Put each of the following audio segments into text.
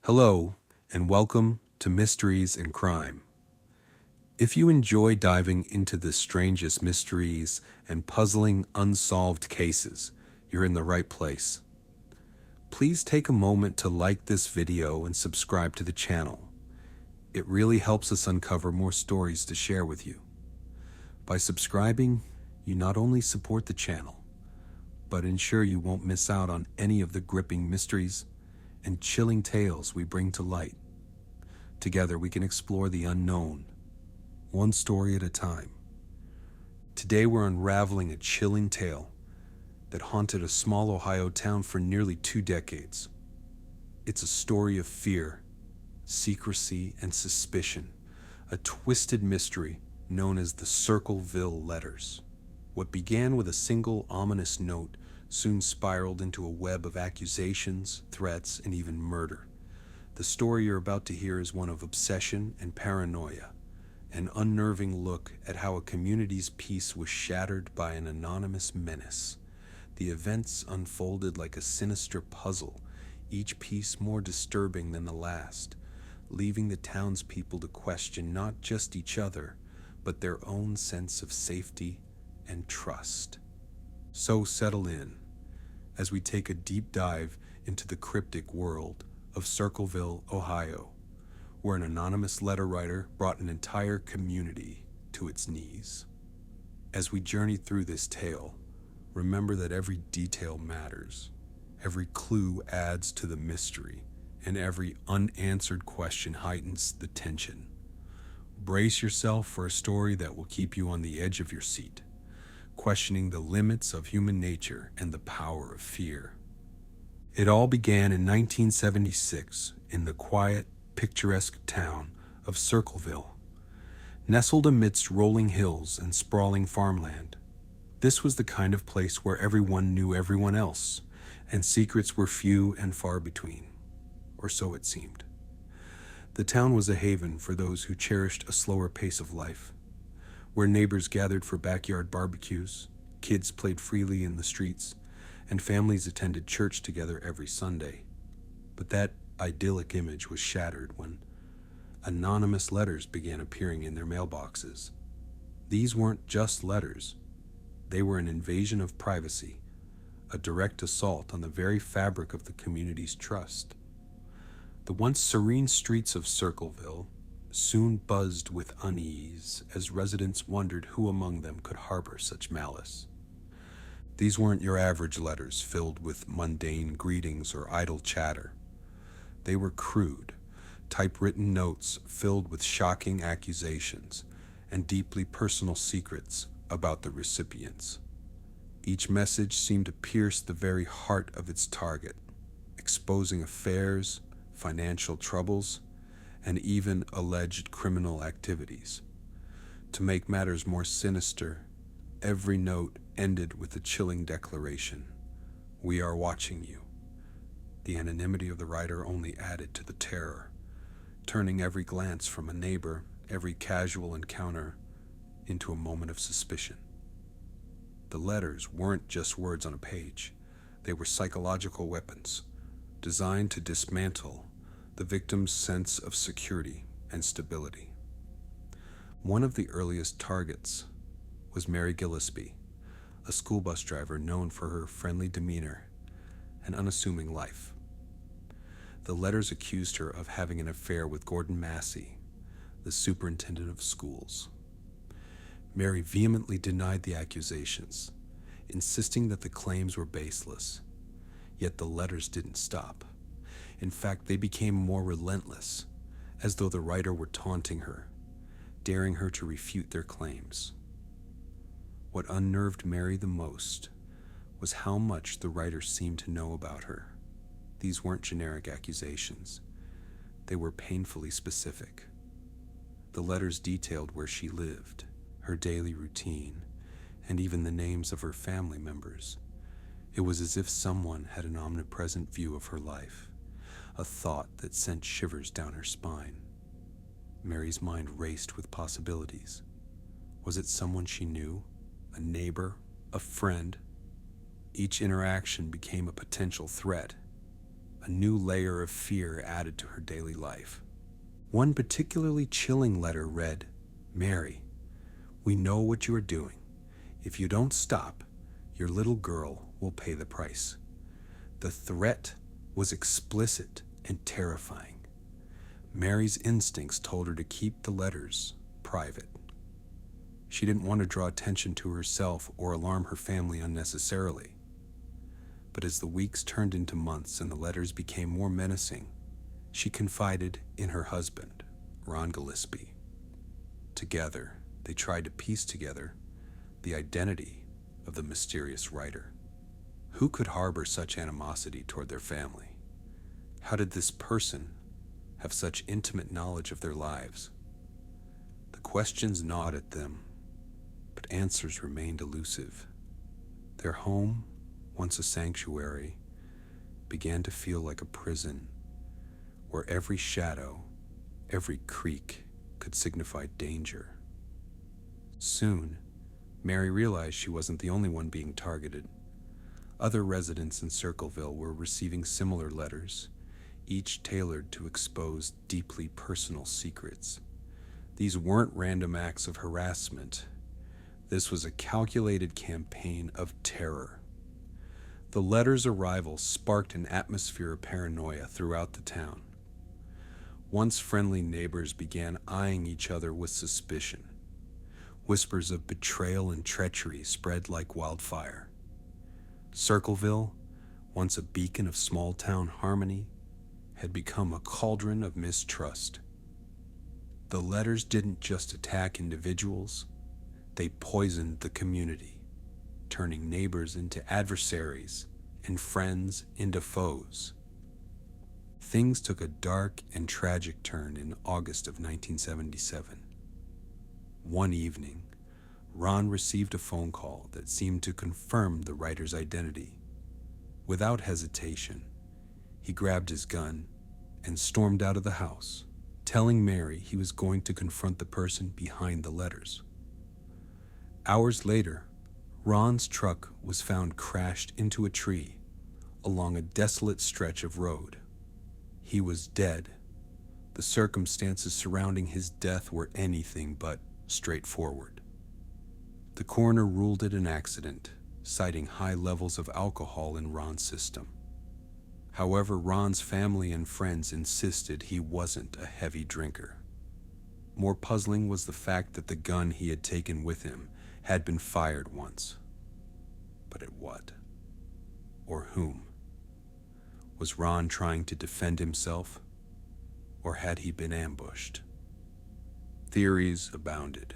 Hello, and welcome to Mysteries and Crime. If you enjoy diving into the strangest mysteries and puzzling unsolved cases, you're in the right place. Please take a moment to like this video and subscribe to the channel. It really helps us uncover more stories to share with you. By subscribing, you not only support the channel, but ensure you won't miss out on any of the gripping mysteries and chilling tales we bring to light. Together we can explore the unknown, one story at a time. Today we're unraveling a chilling tale that haunted a small Ohio town for nearly 2 decades. It's a story of fear, secrecy, and suspicion, a twisted mystery known as the Circleville Letters. What began with a single ominous note soon spiraled into a web of accusations, threats, and even murder. The story you're about to hear is one of obsession and paranoia, an unnerving look at how a community's peace was shattered by an anonymous menace. The events unfolded like a sinister puzzle, each piece more disturbing than the last, leaving the townspeople to question not just each other, but their own sense of safety and trust. So settle in as we take a deep dive into the cryptic world of Circleville, Ohio, where an anonymous letter writer brought an entire community to its knees. As we journey through this tale, remember that every detail matters, every clue adds to the mystery, and every unanswered question heightens the tension. Brace yourself for a story that will keep you on the edge of your seat, questioning the limits of human nature and the power of fear. It all began in 1976 in the quiet, picturesque town of Circleville, nestled amidst rolling hills and sprawling farmland. This was the kind of place where everyone knew everyone else, and secrets were few and far between, or so it seemed. The town was a haven for those who cherished a slower pace of life, where neighbors gathered for backyard barbecues, kids played freely in the streets, and families attended church together every Sunday. But that idyllic image was shattered when anonymous letters began appearing in their mailboxes. These weren't just letters. They were an invasion of privacy, a direct assault on the very fabric of the community's trust. The once serene streets of Circleville soon buzzed with unease as residents wondered who among them could harbor such malice. These weren't your average letters filled with mundane greetings or idle chatter. They were crude, typewritten notes filled with shocking accusations and deeply personal secrets about the recipients. Each message seemed to pierce the very heart of its target, exposing affairs, financial troubles, and even alleged criminal activities. To make matters more sinister, every note ended with a chilling declaration: "We are watching you." The anonymity of the writer only added to the terror, turning every glance from a neighbor, every casual encounter, into a moment of suspicion. The letters weren't just words on a page. They were psychological weapons, designed to dismantle the victim's sense of security and stability. One of the earliest targets was Mary Gillespie, a school bus driver known for her friendly demeanor and unassuming life. The letters accused her of having an affair with Gordon Massey, the superintendent of schools. Mary vehemently denied the accusations, insisting that the claims were baseless. Yet the letters didn't stop. In fact, they became more relentless, as though the writer were taunting her, daring her to refute their claims. What unnerved Mary the most was how much the writer seemed to know about her. These weren't generic accusations. They were painfully specific. The letters detailed where she lived, her daily routine, and even the names of her family members. It was as if someone had an omnipresent view of her life, a thought that sent shivers down her spine. Mary's mind raced with possibilities. Was it someone she knew? A neighbor? A friend? Each interaction became a potential threat. a new layer of fear added to her daily life. One particularly chilling letter read, "Mary, we know what you are doing. If you don't stop, your little girl will pay the price." The threat was explicit and terrifying. Mary's instincts told her to keep the letters private. She didn't want to draw attention to herself or alarm her family unnecessarily. But as the weeks turned into months and the letters became more menacing, she confided in her husband, Ron Gillespie. Together, they tried to piece together the identity of the mysterious writer. Who could harbor such animosity toward their family? How did this person have such intimate knowledge of their lives? The questions gnawed at them, but answers remained elusive. Their home, once a sanctuary, began to feel like a prison where every shadow, every creak could signify danger. Soon, Mary realized she wasn't the only one being targeted. Other residents in Circleville were receiving similar letters, each tailored to expose deeply personal secrets. These weren't random acts of harassment. This was a calculated campaign of terror. The letters' arrival sparked an atmosphere of paranoia throughout the town. Once friendly neighbors began eyeing each other with suspicion. Whispers of betrayal and treachery spread like wildfire. Circleville, once a beacon of small-town harmony, had become a cauldron of mistrust. The letters didn't just attack individuals, they poisoned the community, turning neighbors into adversaries and friends into foes. Things took a dark and tragic turn in August of 1977. One evening, Ron received a phone call that seemed to confirm the writer's identity. Without hesitation, he grabbed his gun and stormed out of the house, telling Mary he was going to confront the person behind the letters. Hours later, Ron's truck was found crashed into a tree along a desolate stretch of road. He was dead. The circumstances surrounding his death were anything but straightforward. The coroner ruled it an accident, citing high levels of alcohol in Ron's system. However, Ron's family and friends insisted he wasn't a heavy drinker. More puzzling was the fact that the gun he had taken with him had been fired once. But at what? Or whom? Was Ron trying to defend himself? Or had he been ambushed? Theories abounded,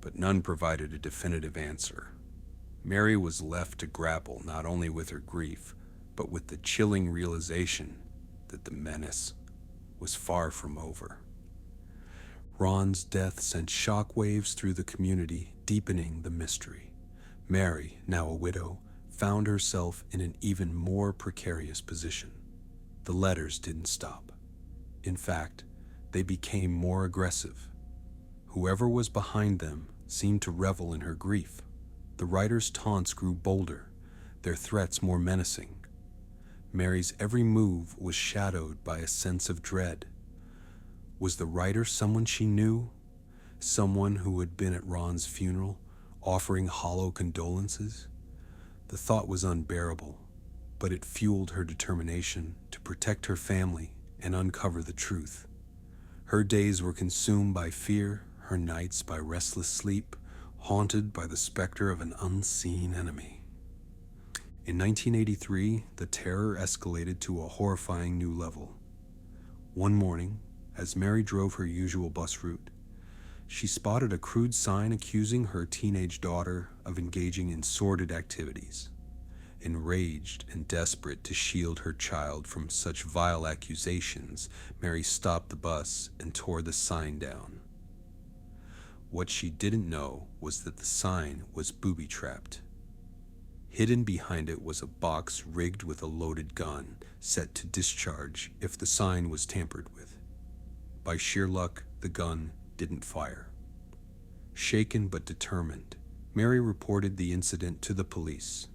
but none provided a definitive answer. Mary was left to grapple not only with her grief, but with the chilling realization that the menace was far from over. Ron's death sent shockwaves through the community, deepening the mystery. Mary, now a widow, found herself in an even more precarious position. The letters didn't stop. In fact, they became more aggressive. Whoever was behind them seemed to revel in her grief. The writer's taunts grew bolder, their threats more menacing. Mary's every move was shadowed by a sense of dread. Was the writer someone she knew? Someone who had been at Ron's funeral, offering hollow condolences? The thought was unbearable, but it fueled her determination to protect her family and uncover the truth. Her days were consumed by fear, her nights by restless sleep, haunted by the specter of an unseen enemy. In 1983, the terror escalated to a horrifying new level. One morning, as Mary drove her usual bus route, she spotted a crude sign accusing her teenage daughter of engaging in sordid activities. Enraged and desperate to shield her child from such vile accusations, Mary stopped the bus and tore the sign down. What she didn't know was that the sign was booby-trapped. Hidden behind it was a box rigged with a loaded gun, set to discharge if the sign was tampered with. By sheer luck, the gun didn't fire. Shaken but determined, Mary reported the incident to the police.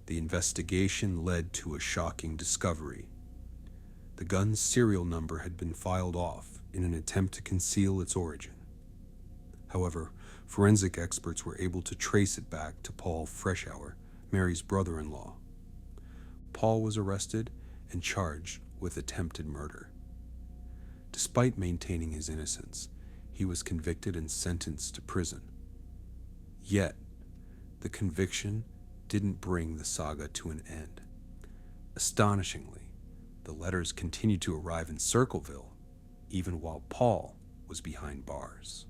The investigation led to a shocking discovery. The gun's serial number had been filed off in an attempt to conceal its origin. However, forensic experts were able to trace it back to Paul Freshour, Mary's brother-in-law. Paul was arrested and charged with attempted murder. Despite maintaining his innocence, he was convicted and sentenced to prison. Yet, the conviction didn't bring the saga to an end. Astonishingly, the letters continued to arrive in Circleville, even while Paul was behind bars.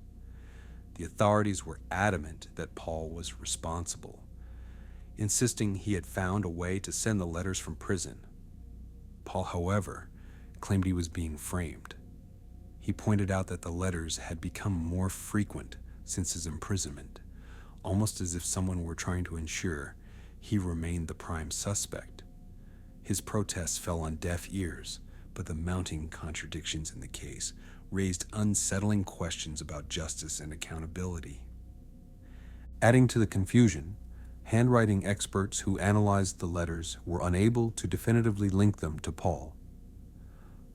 The authorities were adamant that Paul was responsible, insisting he had found a way to send the letters from prison. Paul, however, claimed he was being framed. He pointed out that the letters had become more frequent since his imprisonment, almost as if someone were trying to ensure he remained the prime suspect. His protests fell on deaf ears, but the mounting contradictions in the case raised unsettling questions about justice and accountability. Adding to the confusion, handwriting experts who analyzed the letters were unable to definitively link them to Paul.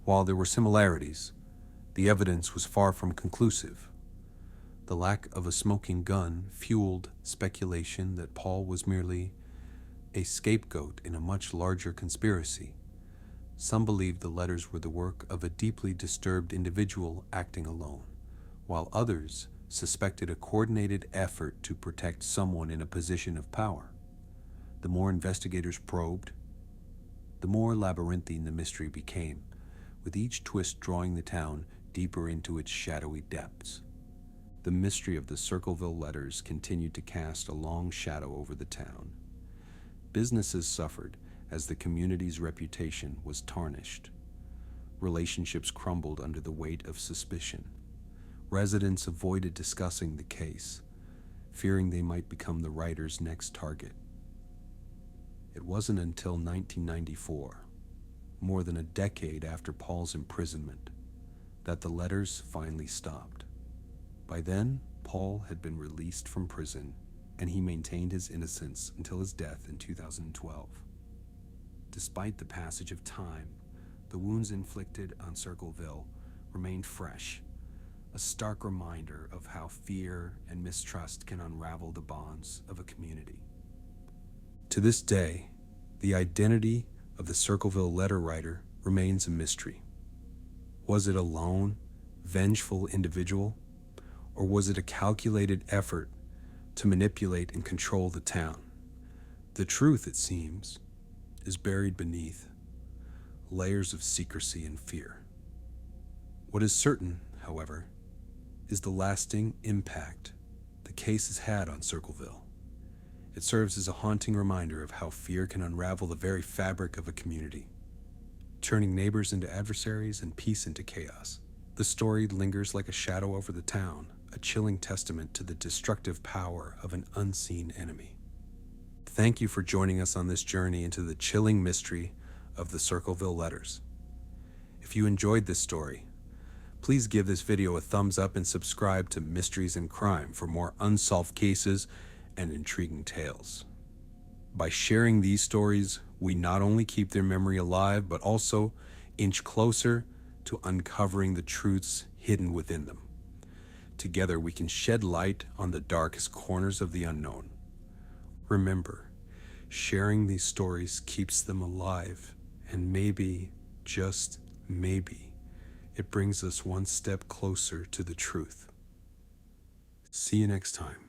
While there were similarities, the evidence was far from conclusive. The lack of a smoking gun fueled speculation that Paul was merely a scapegoat in a much larger conspiracy. Some believed the letters were the work of a deeply disturbed individual acting alone, while others suspected a coordinated effort to protect someone in a position of power. The more investigators probed, the more labyrinthine the mystery became, with each twist drawing the town deeper into its shadowy depths. The mystery of the Circleville Letters continued to cast a long shadow over the town. Businesses suffered as the community's reputation was tarnished. Relationships crumbled under the weight of suspicion. Residents avoided discussing the case, fearing they might become the writer's next target. It wasn't until 1994, more than a decade after Paul's imprisonment, that the letters finally stopped. By then, Paul had been released from prison, and he maintained his innocence until his death in 2012. Despite the passage of time, the wounds inflicted on Circleville remained fresh, a stark reminder of how fear and mistrust can unravel the bonds of a community. To this day, the identity of the Circleville letter writer remains a mystery. Was it a lone, vengeful individual, or was it a calculated effort to manipulate and control the town? The truth, it seems, is buried beneath layers of secrecy and fear. What is certain, however, is the lasting impact the case has had on Circleville. It serves as a haunting reminder of how fear can unravel the very fabric of a community, turning neighbors into adversaries and peace into chaos. The story lingers like a shadow over the town, a chilling testament to the destructive power of an unseen enemy. Thank you for joining us on this journey into the chilling mystery of the Circleville Letters. If you enjoyed this story, please give this video a thumbs up and subscribe to Mysteries in Crime for more unsolved cases and intriguing tales. By sharing these stories, we not only keep their memory alive, but also inch closer to uncovering the truths hidden within them. Together, we can shed light on the darkest corners of the unknown. Remember, sharing these stories keeps them alive, and maybe, just maybe, it brings us one step closer to the truth. See you next time.